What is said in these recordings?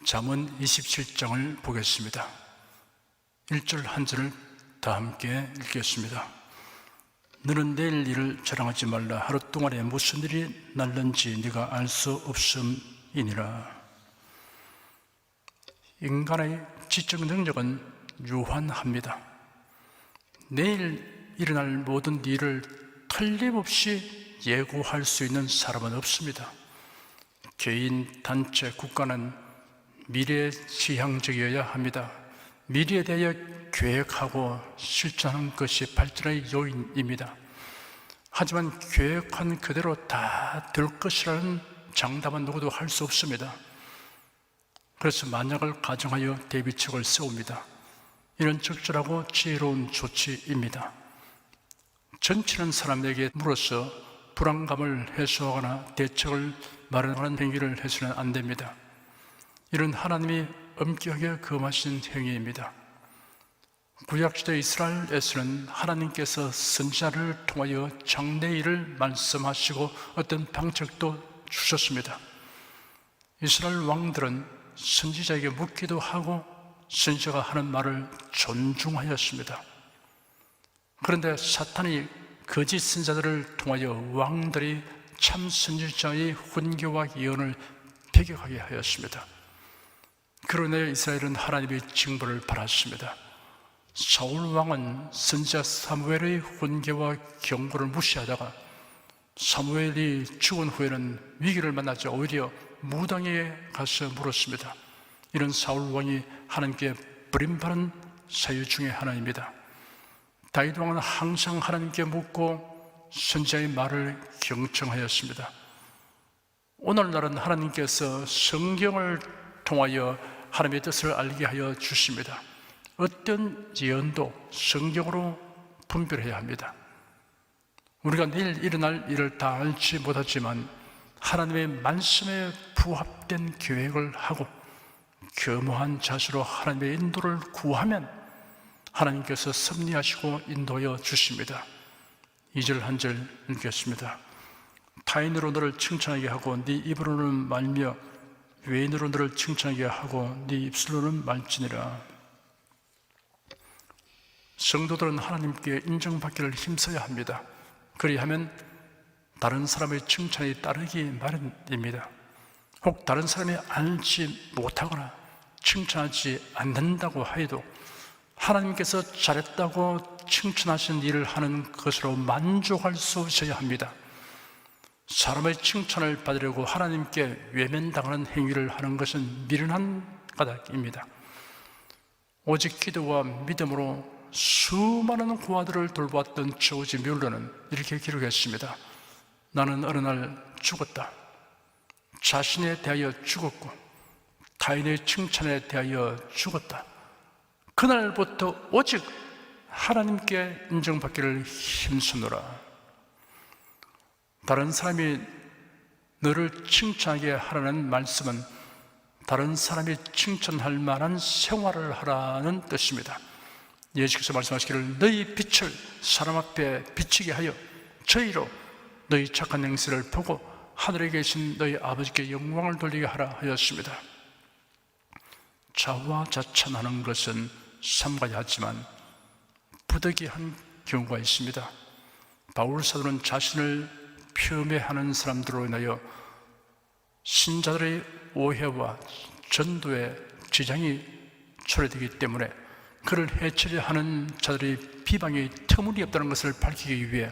잠언 27장을 보겠습니다. 1절 한 절을 다 함께 읽겠습니다. 너는 내일 일을 자랑하지 말라. 하루 동안에 무슨 일이 날는지 네가 알 수 없음이니라. 인간의 지적 능력은 유한합니다. 내일 일어날 모든 일을 틀림없이 예고할 수 있는 사람은 없습니다. 개인, 단체, 국가는 미래지향적이어야 합니다. 미래에 대하여 계획하고 실천하는 것이 발전의 요인입니다. 하지만 계획한 그대로 다 될 것이라는 장담은 누구도 할 수 없습니다. 그래서 만약을 가정하여 대비책을 세웁니다. 이는 적절하고 지혜로운 조치입니다. 전치는 사람에게 물어서 불안감을 해소하거나 대책을 마련하는 행위를 해서는 안 됩니다. 이는 하나님이 엄격하게 금하신 행위입니다. 구약시대 이스라엘에서는 하나님께서 선지자를 통하여 장래일을 말씀하시고 어떤 방책도 주셨습니다. 이스라엘 왕들은 선지자에게 묻기도 하고 선지자가 하는 말을 존중하였습니다. 그런데 사탄이 거짓 선지자들을 통하여 왕들이 참 선지자의 훈계와 예언을 배격하게 하였습니다. 그로 인해 이스라엘은 하나님의 징벌을 받았습니다. 사울 왕은 선지자 사무엘의 훈계와 경고를 무시하다가 사무엘이 죽은 후에는 위기를 만나자 오히려 무당에 가서 물었습니다. 이런 사울 왕이 하나님께 버림받은 사유 중에 하나입니다. 다윗 왕은 항상 하나님께 묻고 선지자의 말을 경청하였습니다. 오늘날은 하나님께서 성경을 통하여 하나님의 뜻을 알게 하여 주십니다. 어떤 예언도 성경으로 분별해야 합니다. 우리가 내일 일어날 일을 다 알지 못하지만 하나님의 말씀에 부합된 계획을 하고 겸허한 자세로 하나님의 인도를 구하면 하나님께서 섭리하시고 인도하여 주십니다. 2절 한 절 읽겠습니다. 타인으로 너를 칭찬하게 하고 네 입으로는 말며 외인으로 너를 칭찬하게 하고 네 입술로는 말지니라. 성도들은 하나님께 인정받기를 힘써야 합니다. 그리하면 다른 사람의 칭찬이 따르기 마련입니다. 혹 다른 사람이 알지 못하거나 칭찬하지 않는다고 하여도 하나님께서 잘했다고 칭찬하신 일을 하는 것으로 만족할 수 있어야 합니다. 사람의 칭찬을 받으려고 하나님께 외면당하는 행위를 하는 것은 미련한 까닭입니다. 오직 기도와 믿음으로 수많은 고아들을 돌보았던 조지 뮬러는 이렇게 기록했습니다. 나는 어느 날 죽었다. 자신에 대하여 죽었고 타인의 칭찬에 대하여 죽었다. 그날부터 오직 하나님께 인정받기를 힘쓰노라. 다른 사람이 너를 칭찬하게 하라는 말씀은 다른 사람이 칭찬할 만한 생활을 하라는 뜻입니다. 예수께서 말씀하시기를 너희 빛을 사람 앞에 비치게 하여 저희로 너희 착한 행실을 보고 하늘에 계신 너희 아버지께 영광을 돌리게 하라 하였습니다. 자화자찬하는 것은 삼가야 하지만 부득이한 경우가 있습니다. 바울 사도는 자신을 폄훼하는 사람들로 인하여 신자들의 오해와 전도에 지장이 초래되기 때문에 그를 해치려 하는 자들의 비방이 터무니없다는 것을 밝히기 위해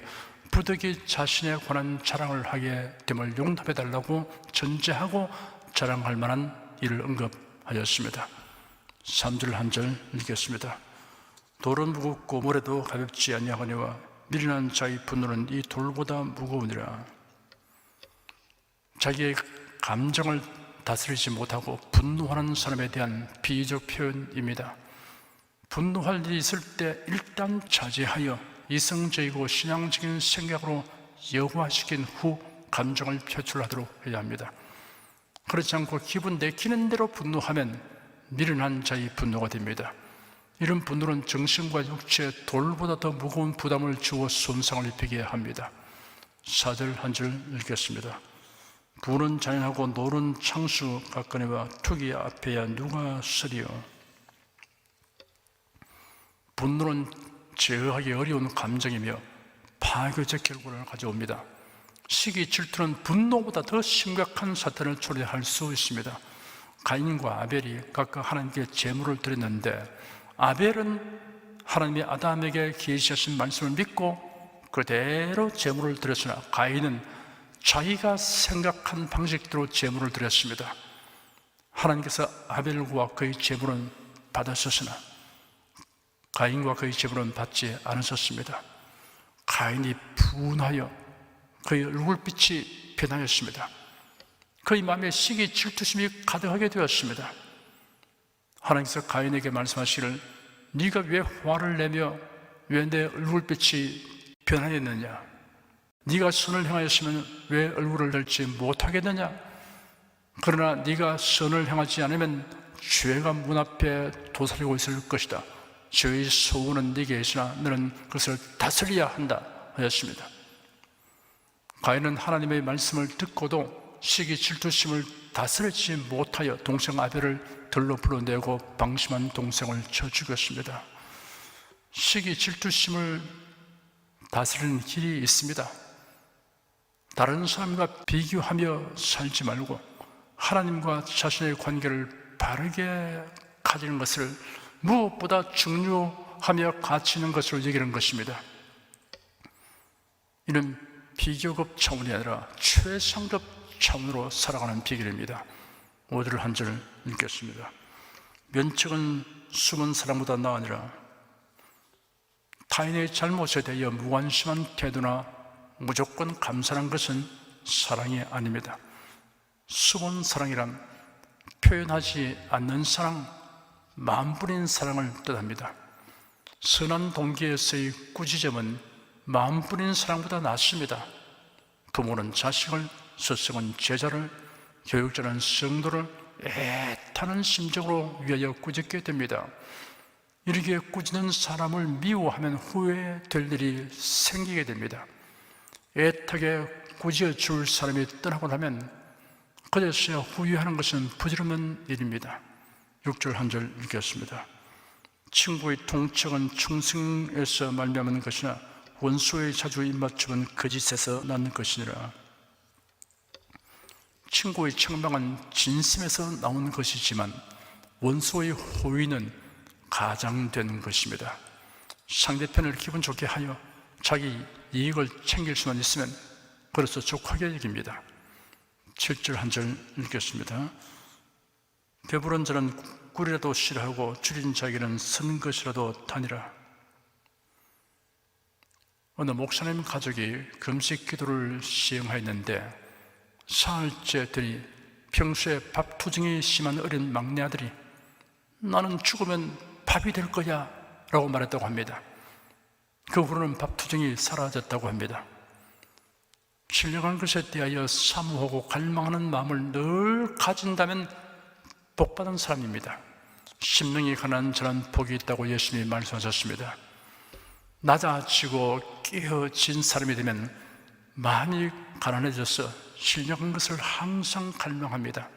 부득이 자신에 관한 자랑을 하게 됨을 용납해달라고 전제하고 자랑할 만한 일을 언급하였습니다. 3절 한 절 읽겠습니다. 돌은 무겁고 모래도 가볍지 아니하거니와 미련한 자의 분노는 이 돌보다 무거우니라. 자기의 감정을 다스리지 못하고 분노하는 사람에 대한 비유적 표현입니다. 분노할 일이 있을 때 일단 자제하여 이성적이고 신앙적인 생각으로 여호화시킨 후 감정을 표출하도록 해야 합니다. 그렇지 않고 기분 내키는 대로 분노하면 미련한 자의 분노가 됩니다. 이런 분노는 정신과 육체에 돌보다 더 무거운 부담을 주어 손상을 입히게 합니다. 4절 한 줄 읽겠습니다. 부는 잔인하고 노는 창수 가까이와 투기 앞에야 누가 서리요. 분노는 제어하기 어려운 감정이며 파괴적 결과를 가져옵니다. 시기, 질투는 분노보다 더 심각한 사탄을 초래할 수 있습니다. 가인과 아벨이 각각 하나님께 제물을 드렸는데, 아벨은 하나님이 아담에게 계시하신 말씀을 믿고 그대로 제물을 드렸으나 가인은 자기가 생각한 방식대로 제물을 드렸습니다. 하나님께서 아벨과 그의 제물은 받으셨으나 가인과 그의 제물은 받지 않으셨습니다. 가인이 분하여 그의 얼굴빛이 변하였습니다. 그의 마음에 시기, 질투심이 가득하게 되었습니다. 하나님께서 가인에게 말씀하시기를 네가 왜 화를 내며 왜 내 얼굴빛이 변하였느냐? 네가 선을 행하였으면 왜 얼굴을 들지 못하겠느냐? 그러나 네가 선을 행하지 않으면 죄가 문 앞에 도사리고 있을 것이다. 죄의 소원은 네게 있으나 너는 그것을 다스려야 한다 하였습니다. 가인은 하나님의 말씀을 듣고도 시기, 질투심을 다스리지 못하여 동생 아벨을 들로 불러내고 방심한 동생을 쳐 죽였습니다. 시기, 질투심을 다스리는 길이 있습니다. 다른 사람과 비교하며 살지 말고 하나님과 자신의 관계를 바르게 가지는 것을 무엇보다 중요하며 가치 있는 것으로 여기는 것입니다. 이는 비교급 차원이 아니라 최상급 차원으로 살아가는 비결입니다. 5절 한 절 읽겠습니다. 면책은 숨은 사랑보다 나으니라. 타인의 잘못에 대하여 무관심한 태도나 무조건 감사한 것은 사랑이 아닙니다. 숨은 사랑이란 표현하지 않는 사랑, 마음 뿌린 사랑을 뜻합니다. 선한 동기에서의 꾸짖음은 마음 뿌린 사랑보다 낫습니다. 부모는 자식을, 스승은 제자를, 교육자는 성도를 애타는 심정으로 위하여 꾸짖게 됩니다. 이렇게 꾸짖는 사람을 미워하면 후회될 일이 생기게 됩니다. 애타게 꾸짖어줄 사람이 떠나고 나면 그제서야 후회하는 것은 부질없는 일입니다. 6절 한 절 읽겠습니다. 친구의 통책은 충성에서 말미암은 것이나 원수의 자주 입맞춤은 거짓에서 낳는 것이니라. 친구의 책망은 진심에서 나오는 것이지만 원수의 호의는 가장되는 것입니다. 상대편을 기분 좋게 하여 자기 이익을 챙길 수만 있으면 그래서 족하게 여깁니다. 7절 한 절 읽겠습니다. 배부른 자는 꿀이라도 싫어하고 줄인 자에게는 선 것이라도 다니라. 어느 목사님 가족이 금식 기도를 시행하였는데 사흘째더니 평소에 밥 투정이 심한 어린 막내 아들이 나는 죽으면 밥이 될 거야 라고 말했다고 합니다. 그 후로는 밥 투정이 사라졌다고 합니다. 신령한 것에 대하여 사모하고 갈망하는 마음을 늘 가진다면 복받은 사람입니다. 심령이 가난한 자는 복이 있다고 예수님이 말씀하셨습니다. 낮아지고 깨어진 사람이 되면 마음이 가난해져서 신령한 것을 항상 갈망합니다.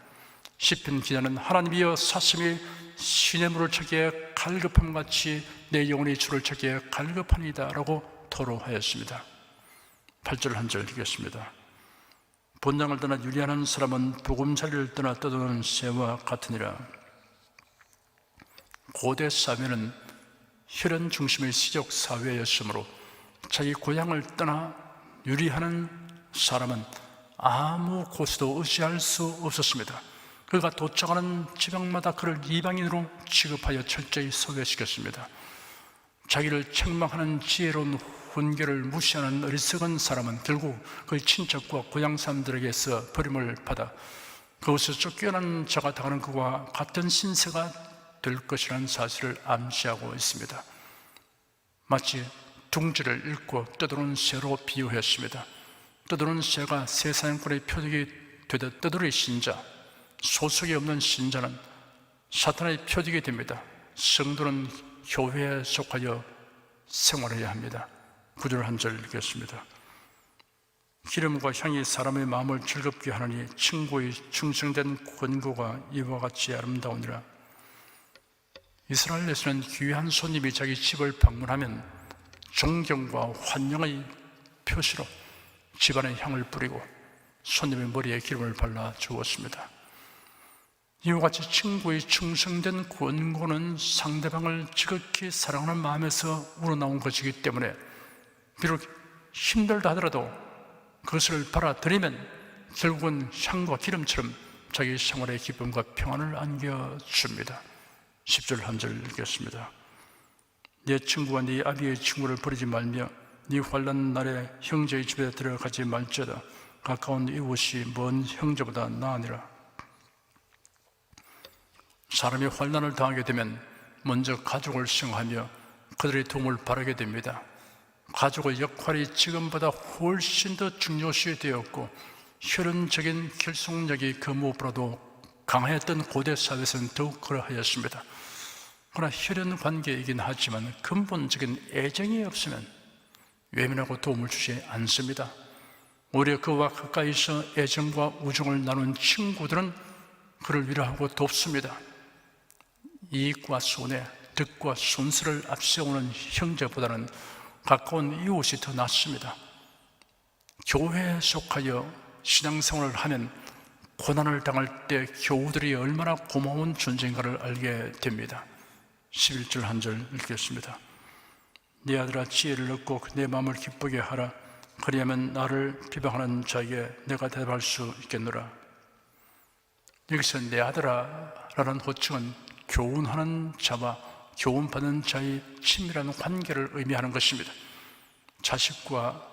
시편 기자는 하나님이여 사슴이 시냇물을 찾기에 갈급함같이 내 영혼이 주를 찾기에 갈급하니이다 라고 토로하였습니다. 8절 한 절 읽겠습니다. 본향을 떠나 유리하는 사람은 보금자리를 떠나 떠도는 새와 같으니라. 고대 사회는 혈연 중심의 시족 사회였으므로 자기 고향을 떠나 유리하는 사람은 아무 곳에도 의지할 수 없었습니다. 그가 도착하는 지방마다 그를 이방인으로 취급하여 철저히 소외시켰습니다. 자기를 책망하는 지혜로운 훈계를 무시하는 어리석은 사람은 결국 그의 친척과 고향 사람들에게서 버림을 받아 그곳에서 쫓겨난 자가 당하는 그와 같은 신세가 될 것이라는 사실을 암시하고 있습니다. 마치 둥지를 읽고 떠도는 새로 비유했습니다. 떠도는 새가 세상권의 표적이 되듯 떠돌이 신자, 소속이 없는 신자는 사탄의 표적이 됩니다. 성도는 교회에 속하여 생활해야 합니다. 9절 한 절 읽겠습니다. 기름과 향이 사람의 마음을 즐겁게 하느니 친구의 충성된 권고가 이와 같이 아름다우니라. 이스라엘에서는 귀한 손님이 자기 집을 방문하면 존경과 환영의 표시로 집안에 향을 뿌리고 손님의 머리에 기름을 발라 주었습니다. 이와 같이 친구의 충성된 권고는 상대방을 지극히 사랑하는 마음에서 우러나온 것이기 때문에 비록 힘들다 하더라도 그것을 받아들이면 결국은 향과 기름처럼 자기 생활의 기쁨과 평안을 안겨줍니다. 10절 한 절 읽겠습니다. 네 친구와 네 아비의 친구를 버리지 말며 네 환난 날에 형제의 집에 들어가지 말지어다. 가까운 이웃이 먼 형제보다 나으니라. 사람이 환난을 당하게 되면 먼저 가족을 생각하며 그들의 도움을 바라게 됩니다. 가족의 역할이 지금보다 훨씬 더 중요시 되었고 혈연적인 결속력이 그 무엇보다도 강했던 고대 사회에서는 더욱 그러하였습니다. 그러나 혈연 관계이긴 하지만 근본적인 애정이 없으면 외면하고 도움을 주지 않습니다. 오히려 그와 가까이서 애정과 우정을 나눈 친구들은 그를 위로하고 돕습니다. 이익과 손해, 득과 손실을 앞세우는 형제보다는 가까운 이웃이 더 낫습니다. 교회에 속하여 신앙생활을 하면 고난을 당할 때 교우들이 얼마나 고마운 존재인가를 알게 됩니다. 11절 한 절 읽겠습니다. 네 아들아 지혜를 얻고 내 마음을 기쁘게 하라. 그리하면 나를 비방하는 자에게 내가 대답할 수 있겠노라. 여기서 내 아들아 라는 호칭은 교훈하는 자와 교훈받는 자의 친밀한 관계를 의미하는 것입니다. 자식과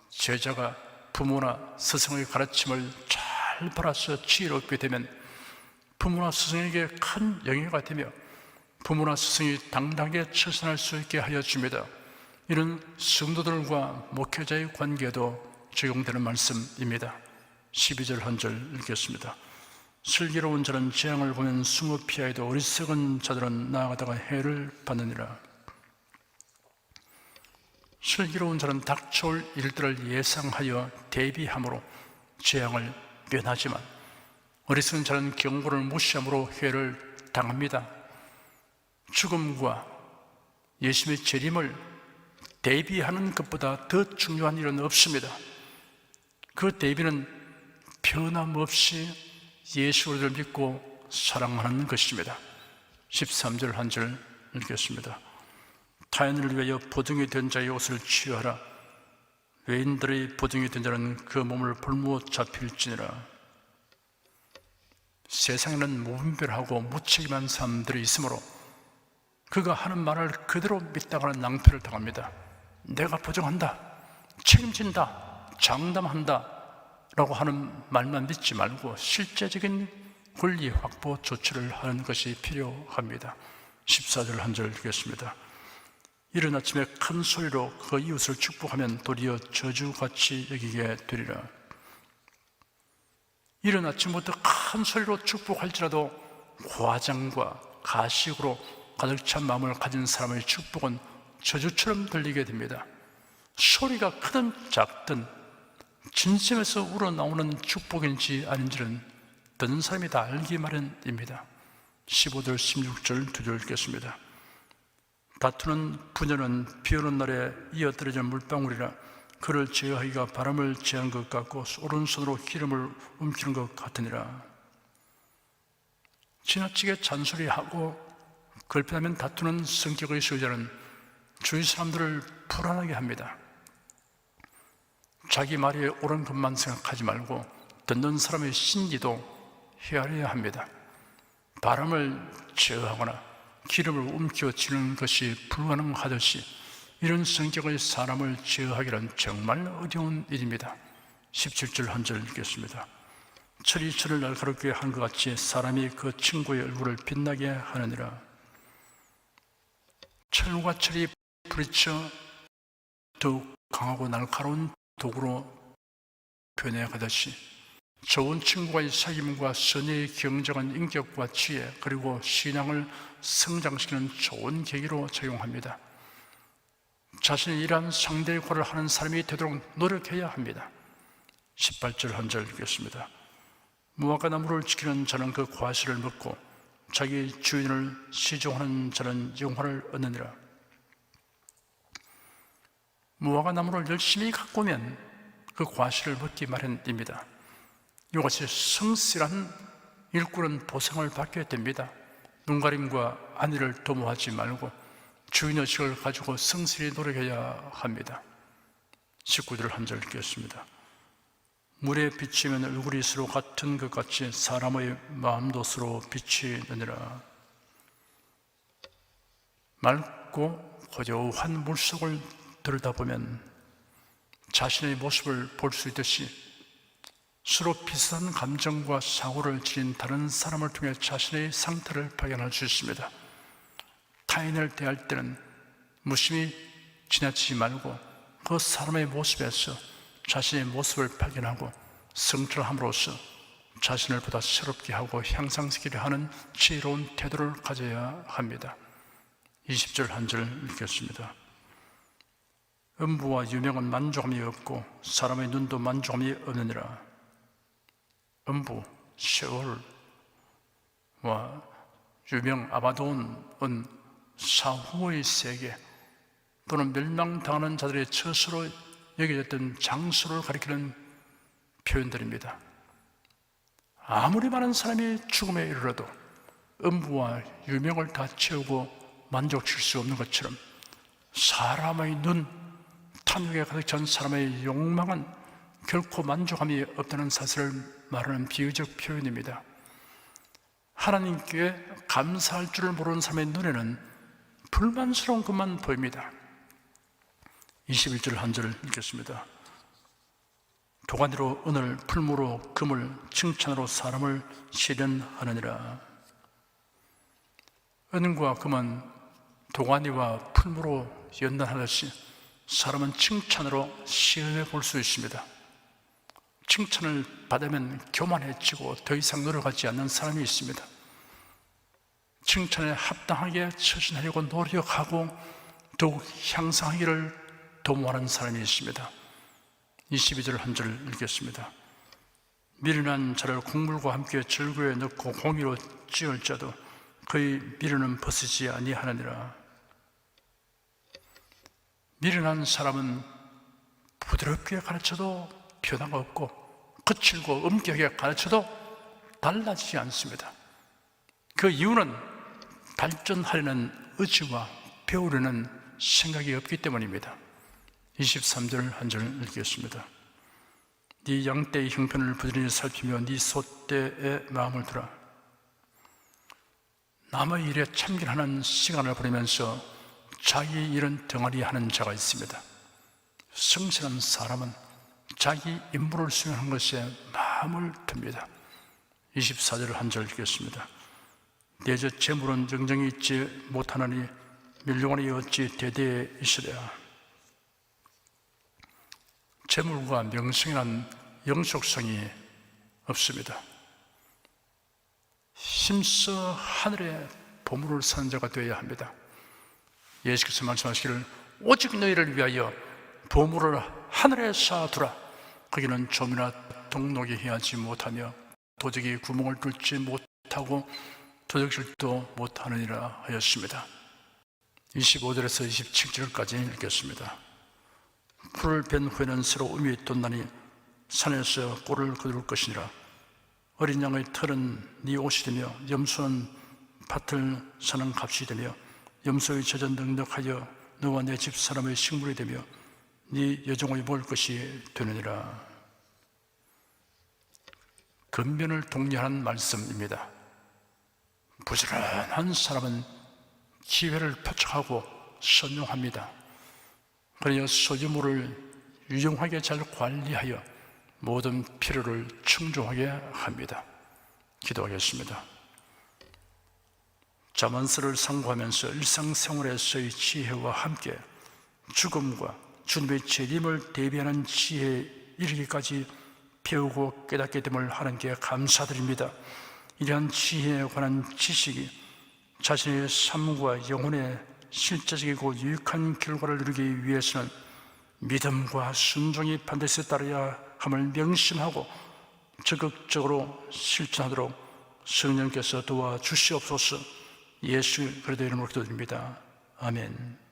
제자가 부모나 스승의 가르침을 잘 받아서 지혜를 얻게 되면 부모나 스승에게 큰 영예가 되며 부모나 스승이 당당하게 처신할 수 있게 하여 줍니다. 이런 성도들과 목회자의 관계도 적용되는 말씀입니다. 12절 한 절 읽겠습니다. 슬기로운 자는 재앙을 보면 숨어 피하여도 어리석은 자들은 나아가다가 해를 받느니라. 슬기로운 자는 닥쳐올 일들을 예상하여 대비함으로 재앙을 면하지만 어리석은 자는 경고를 무시함으로 해를 당합니다. 죽음과 예수님의 재림을 대비하는 것보다 더 중요한 일은 없습니다. 그 대비는 변함없이 예수를 믿고 사랑하는 것입니다. 13절 한 절 읽겠습니다. 타인을 위하여 보증이 된 자의 옷을 취하라. 외인들의 보증이 된 자는 그 몸을 볼모 잡힐지니라. 세상에는 무분별하고 무책임한 사람들이 있으므로 그가 하는 말을 그대로 믿다가는 낭패를 당합니다. 내가 보증한다, 책임진다, 장담한다 라고 하는 말만 믿지 말고 실제적인 권리 확보 조치를 하는 것이 필요합니다. 14절 한 절 읽겠습니다. 이른 아침에 큰 소리로 그 이웃을 축복하면 도리어 저주같이 여기게 되리라. 이른 아침부터 큰 소리로 축복할지라도 과장과 가식으로 가득 찬 마음을 가진 사람의 축복은 저주처럼 들리게 됩니다. 소리가 크든 작든 진심에서 우러나오는 축복인지 아닌지는 듣는 사람이 다 알기 마련입니다. 15절 16절 두 절 읽겠습니다. 다투는 부녀는 비 오는 날에 이어떨어진 물방울이라. 그를 제어하기가 바람을 제한 것 같고 오른손으로 기름을 움키는 것 같으니라. 지나치게 잔소리하고 걸핏하면 다투는 성격의 소유자는 주위 사람들을 불안하게 합니다. 자기 말이 옳은 것만 생각하지 말고 듣는 사람의 심리도 헤아려야 합니다. 바람을 제어하거나 기름을 움켜쥐는 것이 불가능하듯이 이런 성격의 사람을 제어하기란 정말 어려운 일입니다. 17절 한 절 읽겠습니다. 철이 철을 날카롭게 한 것 같이 사람이 그 친구의 얼굴을 빛나게 하느니라. 철과 철이 부딪혀 더욱 강하고 날카로운 도구로 변해가듯이 좋은 친구와의 사귐과 선의의 경쟁은 인격과 지혜 그리고 신앙을 성장시키는 좋은 계기로 작용합니다. 자신이 이러한 상대의 꼴을 하는 사람이 되도록 노력해야 합니다. 18절 한 절 읽겠습니다. 무화과 나무를 지키는 자는 그 과실을 먹고 자기 주인을 시종하는 자는 영화를 얻느니라. 무화과 나무를 열심히 가꾸면 그 과실을 먹기 마련입니다. 이것이 성실한 일꾼은 보상을 받게 됩니다. 눈가림과 안위를 도모하지 말고 주인의식을 가지고 성실히 노력해야 합니다. 19절 한 절 읽겠습니다. 물에 비치면 얼굴이 서로 같은 것 같이 사람의 마음도 서로 비치느니라. 맑고 고요한 물속을 들여다보면 자신의 모습을 볼 수 있듯이 서로 비슷한 감정과 사고를 지닌 다른 사람을 통해 자신의 상태를 발견할 수 있습니다. 타인을 대할 때는 무심히 지나치지 말고 그 사람의 모습에서 자신의 모습을 발견하고 성찰함으로써 자신을 보다 새롭게 하고 향상시키려 하는 지혜로운 태도를 가져야 합니다. 20절 한 절 읽겠습니다. 음부와 유명은 만족함이 없고 사람의 눈도 만족함이 없느니라. 음부, 세월과 유명, 아바돈은 사후의 세계 또는 멸망당하는 자들의 처소로 여겨졌던 장소를 가리키는 표현들입니다. 아무리 많은 사람이 죽음에 이르러도 음부와 유명을 다 채우고 만족칠 수 없는 것처럼 사람의 눈, 탐욕에 가득 찬 사람의 욕망은 결코 만족함이 없다는 사실을 말하는 비유적 표현입니다. 하나님께 감사할 줄을 모르는 사람의 눈에는 불만스러운 것만 보입니다. 21절 한 절을 읽겠습니다. 도가니로 은을, 풀무로 금을, 칭찬으로 사람을 시련하느니라. 은과 금은 도가니와 풀무로 연단하듯이 사람은 칭찬으로 시험해 볼 수 있습니다. 칭찬을 받으면 교만해지고 더 이상 노력하지 않는 사람이 있습니다. 칭찬에 합당하게 처신하려고 노력하고 더욱 향상하기를 도모하는 사람이 있습니다. 22절 한 절 읽겠습니다. 미련한 자를 곡물과 함께 절구에 넣고 공의로 찌을 자도 그의 미련은 벗어지지 아니하느니라. 미련한 사람은 부드럽게 가르쳐도 변화가 없고 거칠고 엄격하게 가르쳐도 달라지지 않습니다. 그 이유는 발전하려는 의지와 배우려는 생각이 없기 때문입니다. 23절 한 절 읽겠습니다. 네 양떼의 형편을 부지런히 살피며 네 소떼의 마음을 두라. 남의 일에 참견하는 시간을 보내면서 자기 일은 덩어리 하는 자가 있습니다. 성실한 사람은 자기 임무를 수행하는 것에 마음을 둡니다. 24절 한 절 읽겠습니다. 내 저 재물은 정정이 있지 못하느니 밀려원이 어찌 대대에 있으랴. 재물과 명성이란 영속성이 없습니다. 힘써 하늘의 보물을 사는 자가 되어야 합니다. 예수께서 말씀하시기를 오직 너희를 위하여 보물을 하늘에 쌓아두라. 거기는 좀이나 동록이 해하지 못하며 도적이 구멍을 뚫지 못하고 도적질도 못하느니라 하였습니다. 25절에서 27절까지 읽겠습니다. 풀을 벤 후에는 새로 음이 돋나니 산에서 꼴을 거둘 것이니라. 어린 양의 털은 네 옷이 되며 염소는 밭을 사는 값이 되며 염소의 젖은 넉넉하여 너와 내 집 사람의 식물이 되며 네 여종의 먹을 것이 되느니라. 근면을 독려하는 말씀입니다. 부지런한 사람은 기회를 포착하고 선용합니다. 그래야 소유물을 유용하게 잘 관리하여 모든 필요를 충족하게 합니다. 기도하겠습니다. 자만스를 상고하면서 일상생활에서의 지혜와 함께 죽음과 주님의 재림을 대비하는 지혜에 이르기까지 배우고 깨닫게 됨을 하나님께 감사드립니다. 이러한 지혜에 관한 지식이 자신의 삶과 영혼의 실제적이고 유익한 결과를 누리기 위해서는 믿음과 순종이 반드시 따라야 함을 명심하고 적극적으로 실천하도록 성령께서 도와주시옵소서. 예수 그리스도의 이름으로 기도드립니다. 아멘.